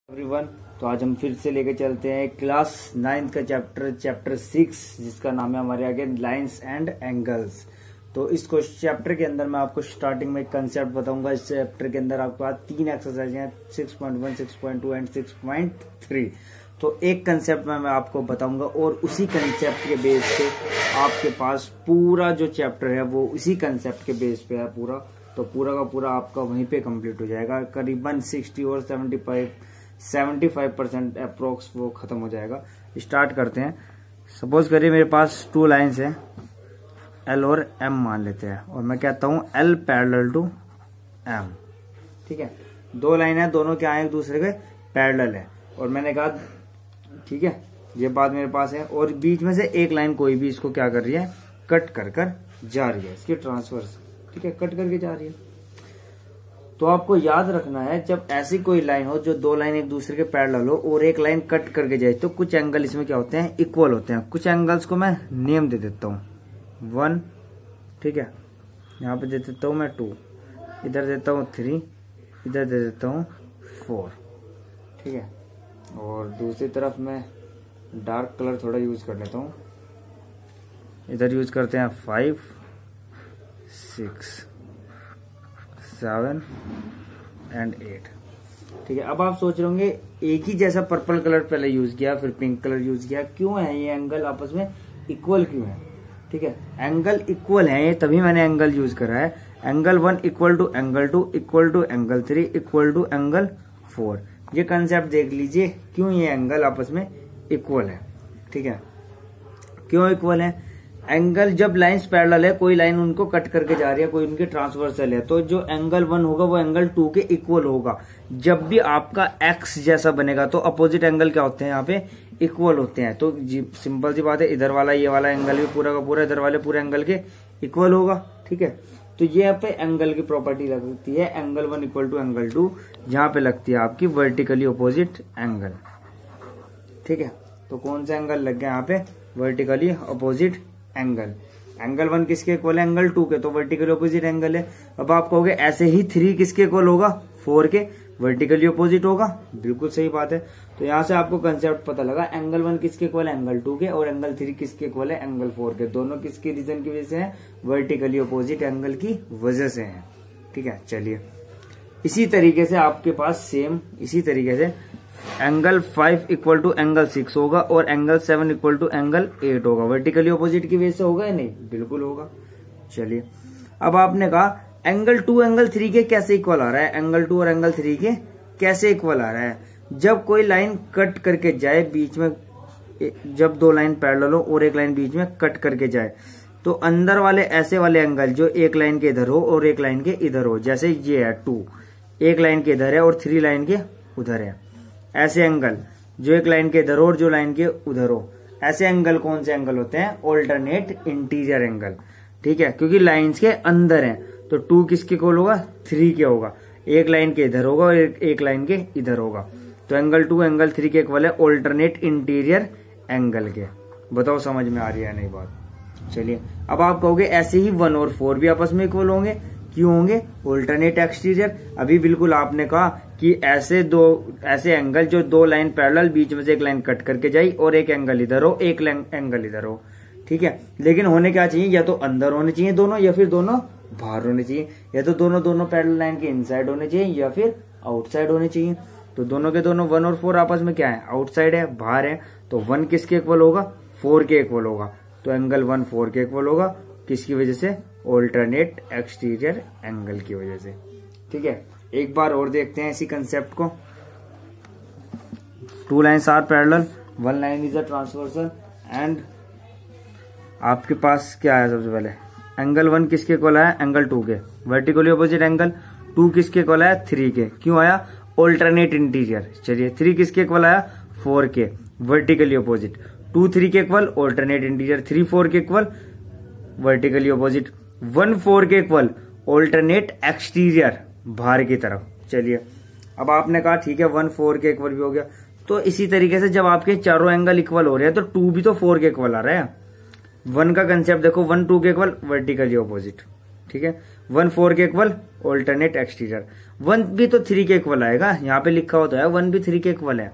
Everyone, तो आज हम फिर से लेके चलते हैं क्लास 9 का चैप्टर 6 जिसका नाम है हमारे आगे लाइंस एंड एंगल्स। तो इस चैप्टर के अंदर मैं आपको स्टार्टिंग में एक कंसेप्ट बताऊंगा। इस चैप्टर के अंदर आपके पास 3 एक्सरसाइज हैं, 6.1, 6.2 एंड 6.3। तो एक कंसेप्ट में मैं आपको बताऊंगा और उसी कंसेप्ट के बेस पे आपके पास पूरा जो चैप्टर है वो उसी कंसेप्ट के बेस पे है पूरा। तो पूरा का पूरा आपका वहीं पे कंप्लीट हो जाएगा। करीबन 60 और 75% अप्रोक्स वो खत्म हो जाएगा। स्टार्ट करते हैं। सपोज करिए मेरे पास 2 लाइन्स हैं, L और M मान लेते हैं, और मैं कहता हूं L पैरेलल टू M। ठीक है, 2 लाइन है, दोनों क्या है, एक दूसरे के पैरेलल है। और मैंने कहा ठीक है, ये बात मेरे पास है, और बीच में से एक लाइन कोई भी इसको क्या कर रही है, कट कर कर जा रही है, इसकी ट्रांसवर्स। ठीक है, कट करके जा रही है। तो आपको याद रखना है, जब ऐसी कोई लाइन हो जो 2 लाइन एक दूसरे के पैरेलल हो और एक लाइन कट करके जाए, तो कुछ एंगल इसमें क्या होते हैं, इक्वल होते हैं। कुछ एंगल्स को मैं नेम दे देता हूं, 1, ठीक है, यहाँ पे दे देता हूं मैं 2, इधर देता हूं 3, इधर दे देता हूं 4। ठीक है, और दूसरी तरफ मैं डार्क कलर थोड़ा यूज कर लेता हूं, इधर यूज करते हैं 5, 6, 7 एंड 8। ठीक है, अब आप सोच रहे होंगे एक ही जैसा पर्पल कलर पहले यूज किया, फिर पिंक कलर यूज किया, क्यों है ये एंगल आपस में इक्वल क्यों है? ठीक है, एंगल इक्वल है ये, तभी मैंने एंगल यूज करा है। Angle 1 equal to angle 2 equal to angle 3 equal to angle 4। ये कंसेप्ट देख लीजिए, क्यों ये एंगल आपस में इक्वल है। ठीक है, क्यों इक्वल है? एंगल जब लाइंस पैरेलल है, कोई लाइन उनको कट करके जा रही है, कोई उनके ट्रांसवर्सल है, तो जो एंगल 1 होगा वो एंगल 2 के इक्वल होगा। जब भी आपका एक्स जैसा बनेगा तो अपोजिट एंगल क्या होते हैं, यहाँ पे इक्वल होते हैं। तो सिंपल सी बात है, इधर वाला ये वाला एंगल भी पूरा का पूरा इधर वाले पूरे एंगल के इक्वल होगा। ठीक है, तो ये यहाँ पे एंगल की प्रॉपर्टी लगती है, एंगल 1 इक्वल टू एंगल 2, यहाँ पे लगती है आपकी वर्टिकली अपोजिट एंगल। ठीक है, तो कौन सा एंगल लग गया यहाँ पे, वर्टिकली अपोजिट एंगल। एंगल 1 किसके इक्वल है, एंगल 2 के, तो वर्टिकली अपोजिट एंगल है। अब आप कहोगे ऐसे ही 3 किसके इक्वल होगा, 4 के, वर्टिकली अपोजिट होगा। बिल्कुल सही बात है। तो यहाँ से आपको कंसेप्ट पता लगा, एंगल 1 किसके इक्वल है, एंगल 2 के, और एंगल 3 किसके इक्वल है, एंगल 4 के। दोनों किसके रीजन की वजह से है, वर्टिकली अपोजिट एंगल की वजह से है। ठीक है, चलिए इसी तरीके से आपके पास सेम इसी तरीके से एंगल 5 इक्वल टू एंगल 6 होगा और एंगल 7 इक्वल टू एंगल 8 होगा। वर्टिकली ऑपोजिट की वजह से होगा या नहीं, बिल्कुल होगा। चलिए, अब आपने कहा एंगल 2 एंगल 3 के कैसे इक्वल आ रहा है, एंगल 2 और एंगल 3 के कैसे इक्वल आ रहा है? जब कोई लाइन कट करके जाए बीच में, जब 2 लाइन पैरेलल हो और एक लाइन बीच में कट करके जाए, तो अंदर वाले ऐसे वाले एंगल जो एक लाइन के इधर हो और एक लाइन के इधर हो, जैसे ये है 2 एक लाइन के इधर है और 3 लाइन के उधर है, ऐसे एंगल जो एक लाइन के इधर हो और जो लाइन के उधर हो, ऐसे एंगल कौन से एंगल होते हैं, ऑल्टरनेट इंटीरियर एंगल। ठीक है, क्योंकि लाइंस के अंदर है, तो 2 किसके इक्वल होगा, 3 के होगा। एक लाइन के इधर होगा और एक लाइन के इधर होगा, तो एंगल 2 एंगल 3 के इक्वल है ऑल्टरनेट इंटीरियर एंगल के। बताओ समझ में आ रही है नहीं बात? चलिए, अब आप कहोगे ऐसे ही 1 और 4 भी आपस में इक्वल होंगे, क्यों होंगे, ऑल्टरनेट एक्सटीरियर। अभी बिल्कुल आपने कहा कि ऐसे एंगल जो 2 लाइन पैरेलल, बीच में से एक लाइन कट करके जाई और एक एंगल इधर हो, एक एंगल इधर हो। ठीक है, लेकिन होने क्या चाहिए, या तो अंदर होने चाहिए दोनों, या फिर दोनों बाहर होने चाहिए, या तो दोनों पैरेलल लाइन के इनसाइड होने चाहिए या फिर आउटसाइड होने चाहिए। तो दोनों के दोनों 1 और 4 आपस में क्या है, आउटसाइड है, बाहर है। तो 1 किसके इक्वल होगा, 4 के इक्वल होगा, तो एंगल 1 4 के इक्वल होगा। किसकी वजह से, ऑल्टरनेट एक्सटीरियर एंगल की वजह से। ठीक है, एक बार और देखते हैं इसी कंसेप्ट को। 2 lines are parallel, 1 line is a transversal, and आपके पास क्या है, सबसे पहले एंगल 1 किसके इक्वल आया, एंगल 2 के, वर्टिकली अपोजिट एंगल 2 किसके इक्वल आया, 3 के, क्यों आया, ऑल्टरनेट इंटीरियर। चलिए, 3 किसके इक्वल आया, 4 के, वर्टिकली अपोजिट, 2 3 के इक्वल ऑल्टरनेट इंटीरियर, 3 4 के इक्वल वर्टिकली अपोजिट, 1 4 के इक्वल ऑल्टरनेट एक्सटीरियर, बाहर की तरफ। चलिए, अब आपने कहा ठीक है 1 4 के इक्वल भी हो गया, तो इसी तरीके से जब आपके चारों एंगल इक्वल हो रहे हैं तो 2 भी तो 4 के इक्वल आ रहा है। 1 का कंसेप्ट देखो, 1 2 के इक्वल वर्टिकली ऑपोजिट, ठीक है। 1 4 के इक्वल ऑल्टरनेट एक्सटीरियर। 1 भी तो 3 के इक्वल आएगा, यहाँ पे लिखा होता है 1 भी 3 के इक्वल है,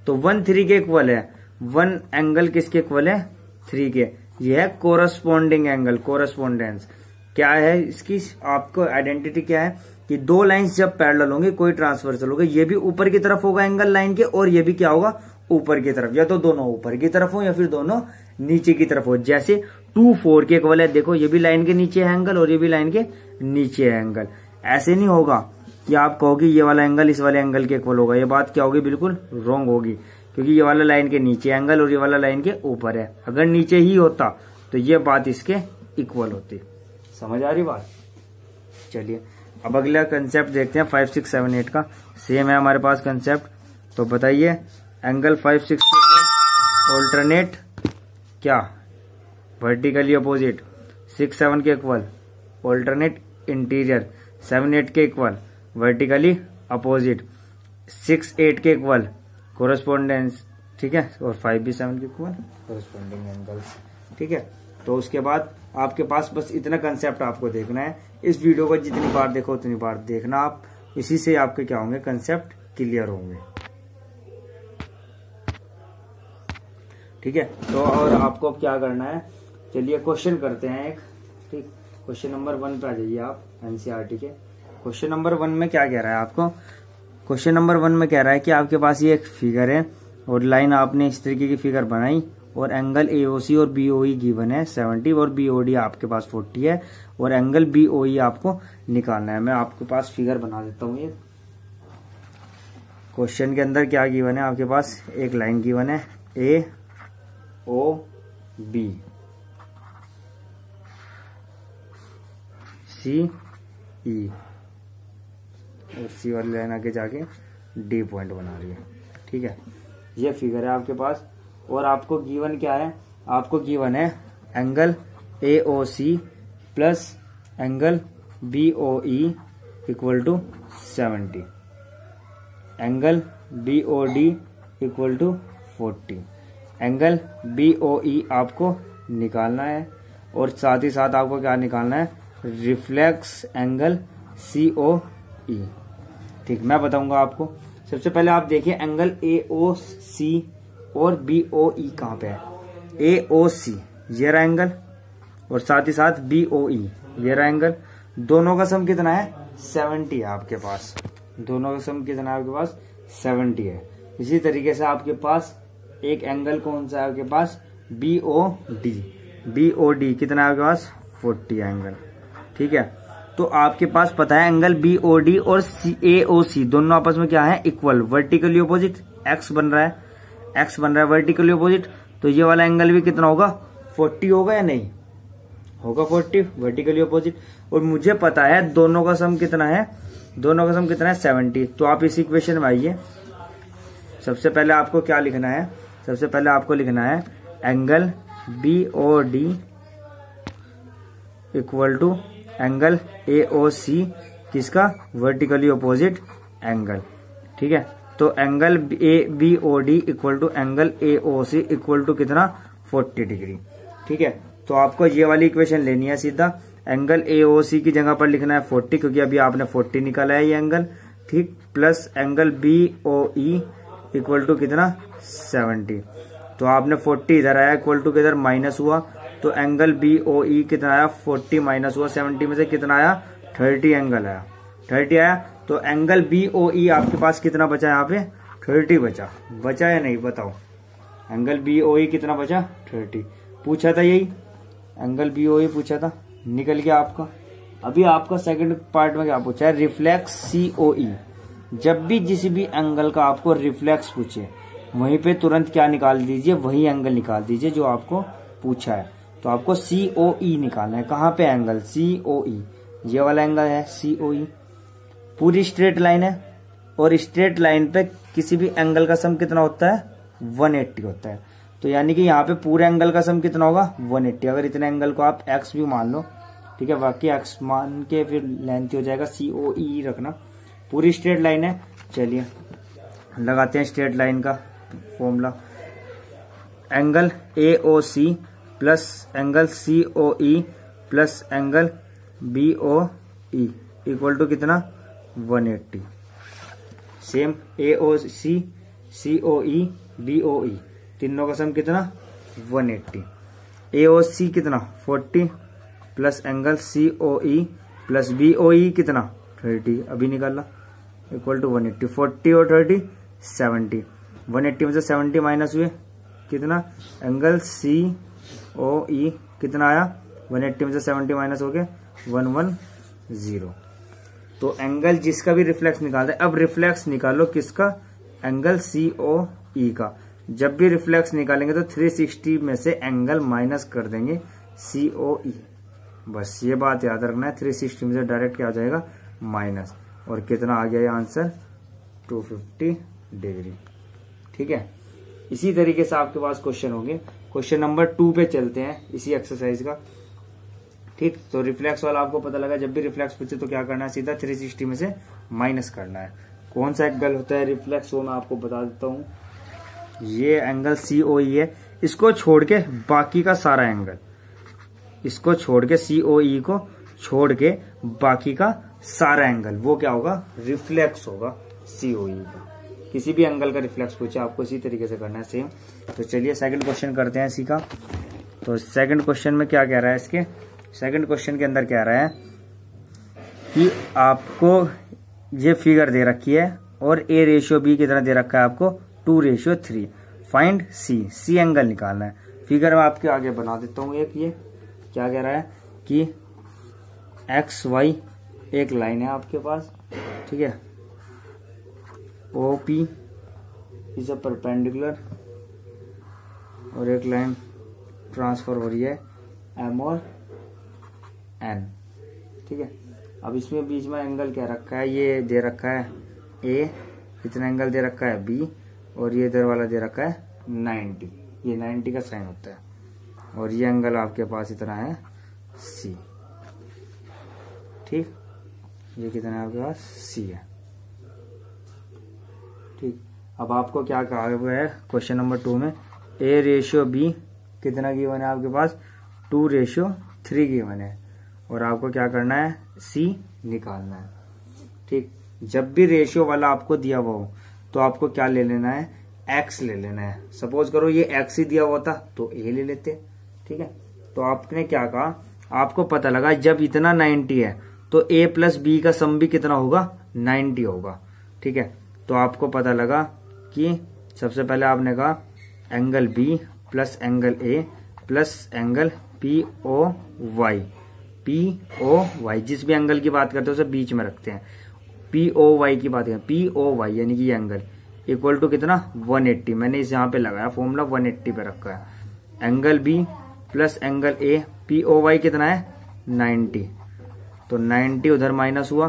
तो 1 3 के इक्वल है। 1 एंगल किसके इक्वल है? 3 के। यह है कोरस्पॉन्डिंग एंगल, कोरस्पॉन्डेंस। क्या है इसकी आपको आइडेंटिटी क्या है कि दो लाइंस जब पैरेलल होंगे कोई ट्रांसवर्सल होगा, ये भी ऊपर की तरफ होगा एंगल लाइन के, और ये भी क्या होगा? ऊपर की तरफ। या तो दोनों ऊपर की तरफ हो या फिर दोनों नीचे की तरफ हो। जैसे 2 4 के इक्वल है, देखो ये भी लाइन के नीचे है एंगल और ये भी लाइन के नीचे है एंगल। ऐसे नहीं होगा कि आप कहोगे ये वाला एंगल इस वाले एंगल के इक्वल होगा, ये बात क्या होगी? बिल्कुल रॉन्ग होगी, क्योंकि ये वाला लाइन के नीचे एंगल और ये वाला लाइन के ऊपर है। अगर नीचे ही होता तो ये बात इसके इक्वल होती। समझ आ रही बात? चलिए अब अगला कंसेप्ट देखते हैं 5 6 7 8 का। सेम है हमारे पास कंसेप्ट, तो बताइए एंगल 5 6 ऑल्टरनेट क्या? Vertically opposite. 6 7 के इक्वल ऑल्टरनेट इंटीरियर। 7 8 के इक्वल वर्टिकली अपोजिट। 6 8 के इक्वल कोरस्पोंडेंस, ठीक है। और 5 भी 7 के इक्वल कोरस्पोंडिंग एंगल्स, ठीक है। तो उसके बाद आपके पास बस इतना कंसेप्ट आपको देखना है। इस वीडियो को जितनी बार देखो उतनी बार देखना आप, इसी से आपके क्या होंगे? कंसेप्ट क्लियर होंगे, ठीक है। तो और आपको क्या करना है, चलिए क्वेश्चन करते हैं एक, ठीक। क्वेश्चन नंबर 1 पे आ जाइए आप एनसीईआरटी के। क्वेश्चन नंबर 1 में क्या कह रहा है आपको? क्वेश्चन नंबर 1 में कह रहा है कि आपके पास ये एक फिगर है और लाइन आपने इस तरीके की फिगर बनाई और एंगल एओसी और बीओई गिवन है 70 और बीओडी आपके पास 40 है और एंगल बीओई आपको निकालना है। मैं आपके पास फिगर बना देता हूँ। ये क्वेश्चन के अंदर क्या गिवन है आपके पास? एक लाइन गिवन है ए ओ बी सी ई, और सी वाली लाइन आके जाके डी पॉइंट बना रही है, ठीक है। ये फिगर है आपके पास और आपको गिवन क्या है? आपको गिवन है angle AOC plus angle BOE equal to 70, angle BOD equal to 40, angle BOE आपको निकालना है और साथ ही साथ आपको क्या निकालना है? रिफ्लेक्स एंगल सीओई, ठीक। मैं बताऊंगा आपको। सबसे पहले आप देखिए एंगल एओसी और बीओई कहाँ पे है? एओसी ये रहा एंगल और साथ ही साथ बीओई ये रहा एंगल। दोनों का सम कितना है? 70 है आपके पास। दोनों का सम कितना है आपके पास? 70 है। इसी तरीके से आपके पास एक एंगल कौन सा है आपके पास? बीओडी। बीओडी कितना है आपके पास? 40 एंगल, ठीक है। तो आपके पास पता है एंगल बीओडी और एओसी दोनों आपस में क्या है? Equal, vertically opposite. एक्स बन रहा है, एक्स बन रहा है वर्टिकली अपोजिट, तो ये वाला एंगल भी कितना होगा? 40 होगा या नहीं होगा? 40 वर्टिकली अपोजिट। और मुझे पता है दोनों का सम कितना है? दोनों का सम कितना है? 70। तो आप इस इक्वेशन में आइए। सबसे पहले आपको क्या लिखना है? सबसे पहले आपको लिखना है angle BOD equal to angle AOC, किसका? वर्टिकली अपोजिट एंगल, ठीक है। तो angle BOD equal to angle AOC equal to कितना? 40 डिग्री, ठीक है। तो आपको ये वाली इक्वेशन लेनी है सीधा। एंगल एओसी की जगह पर लिखना है 40, क्योंकि अभी आपने 40 निकाला है ये एंगल, ठीक। Plus angle BOE equal to कितना? 70। तो आपने 40 इधर आया, इक्वल टू किधर? माइनस हुआ, तो एंगल बीओई कितना आया? 40 माइनस हुआ 70 में से कितना आया? 30 एंगल आया, 30 आया। तो एंगल बीओई आपके पास कितना बचा? यहाँ पे 30 बचा। बचा या नहीं बताओ? एंगल बीओई कितना बचा? 30। पूछा था यही, एंगल बीओई पूछा था, निकल गया आपका। अभी आपका सेकंड पार्ट में क्या पूछा है? Reflex COE. जब भी जिस भी एंगल का आपको रिफ्लेक्स पूछे वहीं पे तुरंत क्या निकाल दीजिए? वही एंगल निकाल दीजिए जो आपको पूछा है। तो आपको सीओई निकालना है। कहाँ पे एंगल? सीओई, ये वाला एंगल है सीओई। पूरी स्ट्रेट लाइन है और स्ट्रेट लाइन पे किसी भी एंगल का सम कितना होता है? 180 होता है। तो यानी कि यहाँ पे पूरे एंगल का सम कितना होगा? 180। अगर इतने एंगल को आप एक्स भी मान लो, ठीक है, बाकी एक्स मान के फिर लेंथ हो जाएगा, सीओई रखना। पूरी स्ट्रेट लाइन है। चलिए लगाते हैं स्ट्रेट लाइन का formula. Angle AOC plus angle COE plus angle BOE equal to कितना 180। सेम AOC COE BOE तीनों का सम कितना 180। AOC कितना 40 plus angle COE plus BOE कितना 30 अभी निकाला इक्वल टू 180। 40 और 30 70। 180 में से 70 माइनस हुए कितना एंगल COE कितना आया 180 में से 70 माइनस हो गया 110। तो एंगल जिसका भी रिफ्लेक्स निकालते हैं। अब रिफ्लेक्स निकालो किसका एंगल COE का। जब भी रिफ्लेक्स निकालेंगे तो 360 में से एंगल माइनस कर देंगे COE। बस ये बात याद रखना है 360 में से डायरेक्ट क्या आ जाएगा माइनस। और कितना आ गया ये आंसर 250 डिग्री। ठीक है, इसी तरीके से आपके पास क्वेश्चन होंगे। क्वेश्चन नंबर 2 पे चलते हैं इसी एक्सरसाइज का। ठीक, तो रिफ्लेक्स वाला आपको पता लगा। जब भी रिफ्लेक्स पूछे तो क्या करना है सीधा 360 में से माइनस करना है। कौन सा एंगल होता है रिफ्लेक्स वो मैं आपको बता देता हूँ। ये एंगल COE है। इसको छोड़ के बाकी का सारा एंगल, इसको छोड़ के COE को छोड़ के बाकी का सारा एंगल वो क्या होगा रिफ्लेक्स होगा COE का। किसी भी एंगल का रिफ्लेक्स पूछे आपको इसी तरीके से करना है सेम। तो चलिए सेकंड क्वेश्चन करते हैं इसी का। तो सेकंड क्वेश्चन में क्या कह रहा है इसके सेकंड क्वेश्चन के अंदर कह रहा है कि आपको ये फिगर दे रखी है और A/B कितना दे रखा है आपको 2/3। फाइंड C एंगल निकालना है। फिगर में आपके आगे बना देता हूँ एक। ये क्या कह रहा है कि XY एक लाइन है आपके पास। ठीक है, OP इज अ परपेंडिकुलर और एक लाइन ट्रांसफर हो रही है M और N। ठीक है, अब इसमें बीच में एंगल क्या रखा है ये दे रखा है A, इतना एंगल दे रखा है B और ये इधर वाला दे रखा है 90। ये 90 का साइन होता है और ये एंगल आपके पास इतना है C। ठीक, ये कितना है आपके पास C है। ठीक, अब आपको क्या कहा हुआ है क्वेश्चन नंबर 2 में A/B कितना गिवन है आपके पास 2/3 गिवन है और आपको क्या करना है C निकालना है। ठीक, जब भी रेशियो वाला आपको दिया हुआ हो तो आपको क्या ले लेना है X ले लेना है। सपोज करो ये X ही दिया हुआ था तो A ले लेते। ठीक है, तो आपने क्या कहा आपको पता लगा जब इतना 90 है तो A प्लस B का सम भी कितना होगा 90 होगा। ठीक है, तो आपको पता लगा कि सबसे पहले आपने कहा angle B plus angle A plus angle POY। जिस भी एंगल की बात करते हैं उसे बीच में रखते हैं। POY की बात करें POY यानी कि ये एंगल इक्वल टू कितना 180। मैंने इस यहाँ पे लगाया फॉर्मूला 180 पे रखा है। Angle B plus angle A POY कितना है 90। तो 90 उधर माइनस हुआ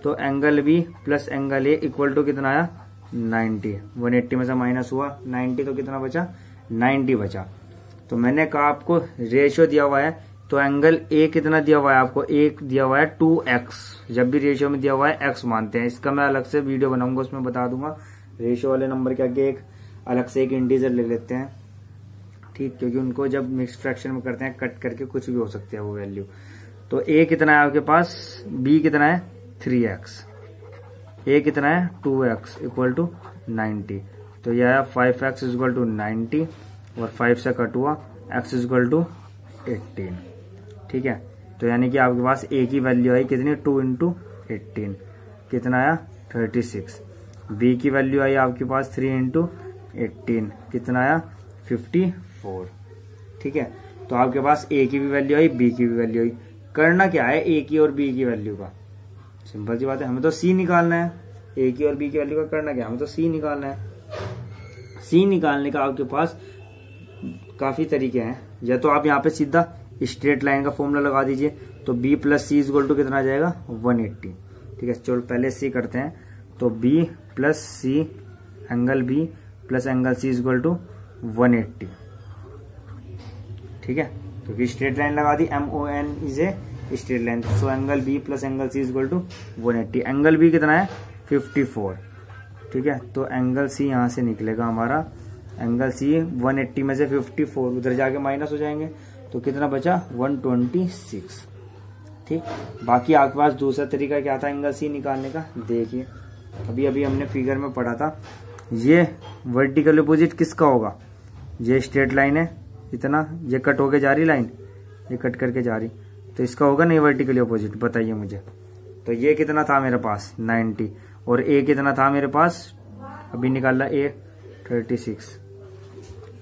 तो angle B plus angle A equal to कितना आया 90। 180 में से माइनस हुआ 90 तो कितना बचा 90 बचा। तो मैंने कहा आपको रेशियो दिया हुआ है तो एंगल A कितना दिया हुआ है आपको एक दिया हुआ है 2x। जब भी रेशियो में दिया हुआ है x मानते हैं। इसका मैं अलग से वीडियो बनाऊंगा उसमें बता दूंगा। रेशियो वाले नंबर के आगे एक अलग से एक इंटीजर ले लेते हैं। ठीक, क्योंकि उनको जब मिक्स फ्रैक्शन में करते हैं कट करके कुछ भी हो सकते हैं वो वैल्यू। तो A कितना है आपके पास B कितना है 3x, A कितना है 2x इक्वल टू 90। तो यह आया 5x इक्वल टू 90 और 5 से कट हुआ x इक्वल टू 18। ठीक है, तो यानी कि आपके पास A की वैल्यू आई कितनी 2 इंटू 18 कितना आया 36। B की वैल्यू आई आपके पास 3 इंटू 18 कितना आया 54। ठीक है, तो आपके पास A की भी वैल्यू आई B की भी वैल्यू आई। करना क्या है A की और B की वैल्यू का सिंपल सी बात है, हमें तो C निकालना है। A की और B की वैल्यू का करना क्या, हमें तो C निकालना है। C निकालने का आपके पास काफी तरीके हैं। या तो आप यहाँ पे सीधा स्ट्रेट लाइन का फॉर्मूला लगा दीजिए तो B plus C equal to कितना आ जाएगा 180। ठीक है, चलो पहले C करते हैं। तो B plus C angle B plus angle C equal to 180। ठीक है, क्योंकि स्ट्रेट लाइन लगा दी MON is a straight line. So angle B plus angle C equal to 180। Angle B कितना है 54। ठीक है, तो एंगल C यहाँ से निकलेगा हमारा। एंगल C 180 में से 54 उधर जाके माइनस हो जाएंगे तो कितना बचा 126। ठीक। बाकी आपके पास दूसरा तरीका क्या था एंगल सी निकालने का, देखिए अभी अभी हमने फिगर में पढ़ा था, ये वर्टिकल अपोजिट किसका होगा, ये स्ट्रेट लाइन है इतना, ये कट होके जा रही लाइन, ये कट करके जा रही, तो इसका होगा नहीं वर्टिकली अपोजिट, बताइए मुझे। तो ये कितना था मेरे पास 90 और ए कितना था मेरे पास, अभी निकाला ए 36,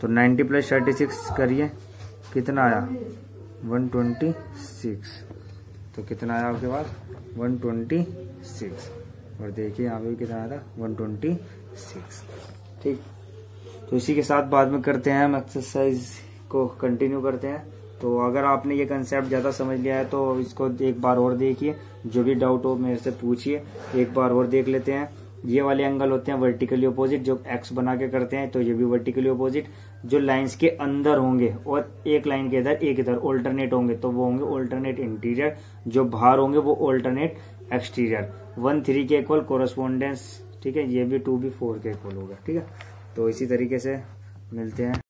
तो 90 प्लस 36 करिए कितना आया 126, तो कितना आया आपके पास 126, और देखिए यहाँ पे भी कितना आया था 126, ठीक। तो इसी के साथ बाद में करते हैं हम एक्सरसाइज को कंटिन्यू करते हैं। तो अगर आपने ये कंसेप्ट ज़्यादा समझ लिया है तो इसको एक बार और देखिए, जो भी डाउट हो मेरे से पूछिए, एक बार और देख लेते हैं। ये वाले एंगल होते हैं वर्टिकली अपोजिट, जो एक्स बना के करते हैं, तो ये भी वर्टिकली अपोजिट। जो लाइंस के अंदर होंगे और एक लाइन के इधर एक इधर ऑल्टरनेट होंगे तो वो होंगे ऑल्टरनेट इंटीरियर, जो बाहर होंगे वो ऑल्टरनेट एक्सटीरियर। 1 3 के इक्वल कोरस्पोंडेंस, ठीक है, ये भी 2 भी 4 के इक्वल होगा, ठीक है। तो इसी तरीके से मिलते हैं।